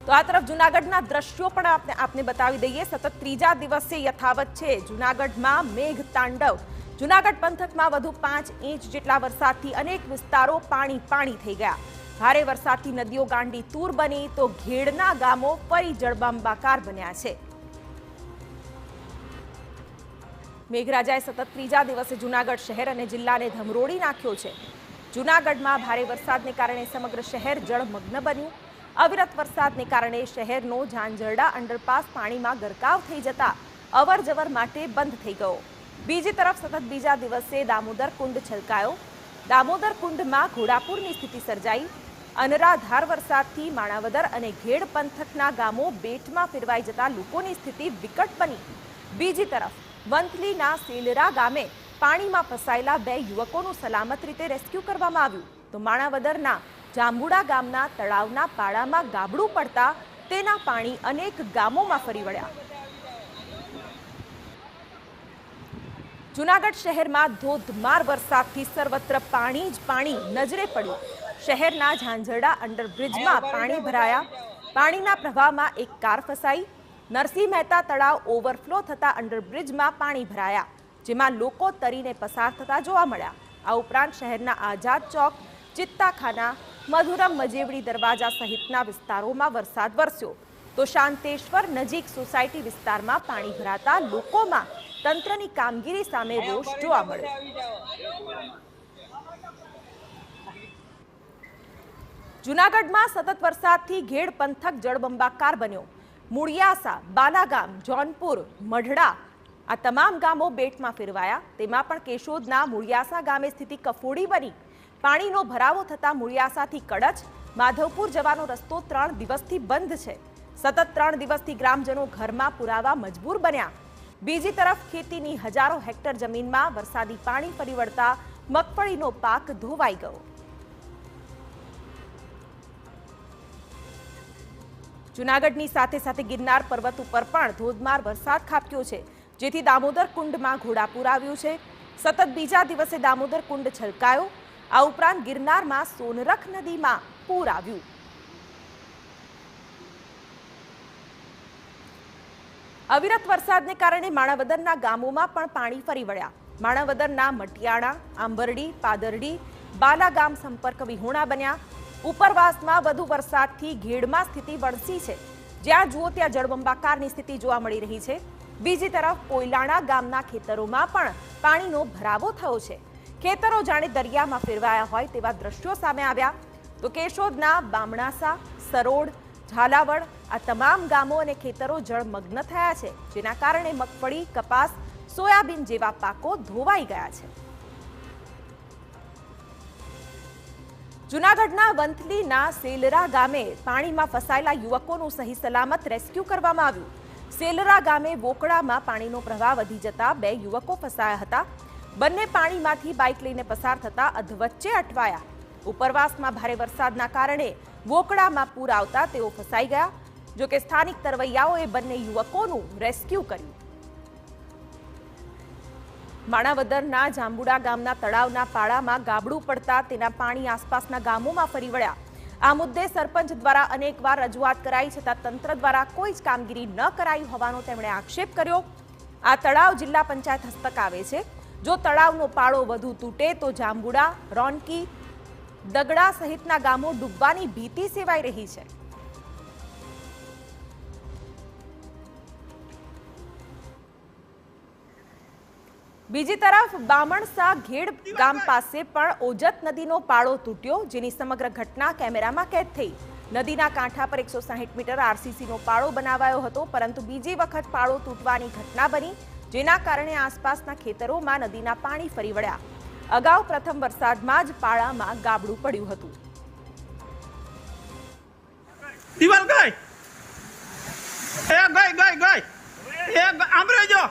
તો આ તરફ જૂનાગઢના દ્રશ્યો પણ આપને બતાવી દઈએ। સતત ત્રીજા દિવસે યથાવત છે જૂનાગઢમાં મેઘ તાંડવ। જૂનાગઢ પંથકમાં વધુ 5 ઇંચ જેટલા વરસાદથી અનેક વિસ્તારો પાણી થઈ ગયા। ભારે વરસાદથી નદીઓ ગાંડી તૂર બની તો ઘેડના ગામો ફરી જળબંબાકાર બન્યા છે। મેઘરાજાએ સતત ત્રીજા દિવસે જૂનાગઢ શહેર અને જિલ્લાને ધમરોળી નાખ્યો છે। જૂનાગઢમાં ભારે વરસાદને કારણે સમગ્ર શહેર જળમગ્ન બન્યું। અવિરત વરસાદને કારણે શહેરનો ઝાંઝરડા અંડરપાસ પાણીમાં ગરકાવ થઈ જતા અવરજવર માટે બંધ થઈ ગયો। બીજી તરફ સતત બીજા દિવસે દામોદર કુંડ છલકાયો। દામોદર કુંડમાં ઘોડાપૂરની સ્થિતિ સર્જાઈ। અનરાધાર વરસાદથી માણાવદર અને ઘેડ પંથકના ગામો બેટમાં ફેરવાઈ જતા લોકોની સ્થિતિ વિકટ બની। બીજી તરફ વંથલીના સેલરા ગામે પાણીમાં ફસાયેલા 2 યુવકોનું સલામત રીતે રેસ્ક્યુ કરવામાં આવ્યું। તો માણાવદરના જાંબુડા ગામના તળાવના પાળામાં ગાબડું પડતા તેના પાણી અનેક ગામોમાં ફરી વળ્યા। જૂનાગઢ શહેરમાં ધોધમાર વરસાદથી સર્વત્ર પાણી જ પાણી નજરે પડ્યું। શહેરના ઝાંઝરડા અંડરબ્રિજમાં પાણી ભરાયા। પાણીના પ્રવાહમાં એક કાર ફસાઈ। નરસિંહ મહેતા તળાવ ઓવરફ્લો થતા અંડરબ્રિજમાં પાણી ભરાયા, જેમાં લોકો તરીને પસાર થતા જોવા મળ્યા। આ ઉપરાંત શહેરના આઝાદ ચોક, ચિત્તાખાના, મધુરમ મજેવડી દરવાજા સહિતના વિસ્તારોમાં વરસાદ વરસ્યો। તો શાંતેશ્વર નજીક સોસાયટી વિસ્તારમાં પાણી ભરાતા લોકોમાં તંત્રની કામગીરી સામે રોષ જોવા મળ્યો। જૂનાગઢમાં સતત વરસાદથી ઘેડ પંથક જળબંબાકાર બન્યો। મૂળિયાસા, બાલાગામ, જોનપુર, મઢડા આ તમામ ગામો બેટમાં ફેરવાયા। તેમાં પણ કેશોદના મૂળિયાસા ગામે સ્થિતિ કફોડી બની। પાણીનો ભરાવો થતા મૂળિયાસાથી કડચ, માધવપુર જવાનો રસ્તો 3 દિવસથી બંધ છે। સતત 3 દિવસથી ગ્રામજનો ઘરમાં પુરાવા મજબૂર બન્યા। બીજી તરફ ખેતીની હજારો હેક્ટર જમીનમાં વરસાદી પાણી ફરી વળતા મગફળીનો પાક ધોવાઈ ગયો। જૂનાગઢની સાથે સાથે ગિરનાર પર્વત ઉપર પણ ધોધમાર વરસાદ ખાબક્યો છે, જેથી દામોદર કુંડમાં ઘોડાપૂર આવ્યું છે। સતત બીજા દિવસે દામોદર કુંડ છલકાયો। આ ઉપરાંત ગિરનારમાં સોનરખ નદીમાં પૂર આવ્યું। અવિરત વરસાદને કારણે માણાવદરના ગામોમાં પણ પાણી ફરી વળ્યા। માણાવદરના મટિયાણા, આંબરડી, પાદરડી, બાલાગામ સંપર્ક વિહોણા બન્યા। ઉપરવાસમાં વધુ વરસાદથી ઘેડમાં સ્થિતિ વણસી છે। જ્યાં જુઓ ત્યાં જળબંબાકારની સ્થિતિ જોવા મળી રહી છે। બીજી તરફ કોયલાણા ગામના ખેતરોમાં પણ પાણીનો ભરાવો થયો છે। ખેતરો જાણે દરિયામાં ફેરવાયા હોય તેવા દ્રશ્યો સામે આવ્યા। તો કેશોદના બામણાસા, સરોડ, ઝાલાવડ આ તમામ ગામો અને ખેતરો જળમગ્ન થયા છે, જેના કારણે મગફળી, કપાસ, સોયાબીન જેવા પાકો ધોવાઈ ગયા છે। જૂનાગઢના વંથલીના સેલરા ગામે પાણીમાં ફસાયેલા યુવકોનું સહી સલામત રેસ્ક્યુ કરવામાં આવ્યું। સેલરા ગામે વોકળામાં પાણીનો પ્રવાહ વધી જતા 2 યુવકો ફસાયા હતા। બંને પાણીમાંથી બાઇક લઈને પસાર થતા અધવચ્ચે અટવાયા। ઉપરવાસમાં ભારે વરસાદના કારણે વોકળામાં પૂર આવતા તેઓ ફસાઈ ગયા। જો કે સ્થાનિક તરવૈયાઓએ બંને યુવકોનું રેસ્ક્યુ કર્યું। માણાવદરના જાંબુડા ગામના તળાવના પાળામાં ગાબડું પડતા તેના પાણી આસપાસના ગામોમાં ફરી વળ્યા। આ મુદ્દે સરપંચ દ્વારા અનેકવાર રજૂઆત કરાઈ છતાં તંત્ર દ્વારા કોઈ જ કામગીરી ન કરાઈ હોવાનો તેમણે આક્ષેપ કર્યો। આ તળાવ જિલ્લા પંચાયત હસ્તક આવે છે। જો તળાવનો પાળો વધુ તૂટે તો જાંબુડા, રોનકી, દગડા સહિતના ગામો ડૂબવાની ભીતિ સેવાઈ રહી છે। બીજી તરફ બામણસા ઘેડ ગામ પાસે પણ ઓજત નદીનો પાળો તૂટ્યો, જેની સમગ્ર ઘટના કેમેરામાં કેદ થઈ। નદીના કાંઠા પર 160 મીટર આરસીસીનો પાળો બનાવાયો હતો, પરંતુ બીજી વખત પાળો તૂટવાની ઘટના બની, જેના કારણે આસપાસના ખેતરોમાં નદીના પાણી ફરી વળ્યા। અગાઉ પ્રથમ વરસાદમાં જ પાળામાં ગાબડું પડ્યું હતું। દિવાલ ગઈ એ ગઈ એ આમ રહેજો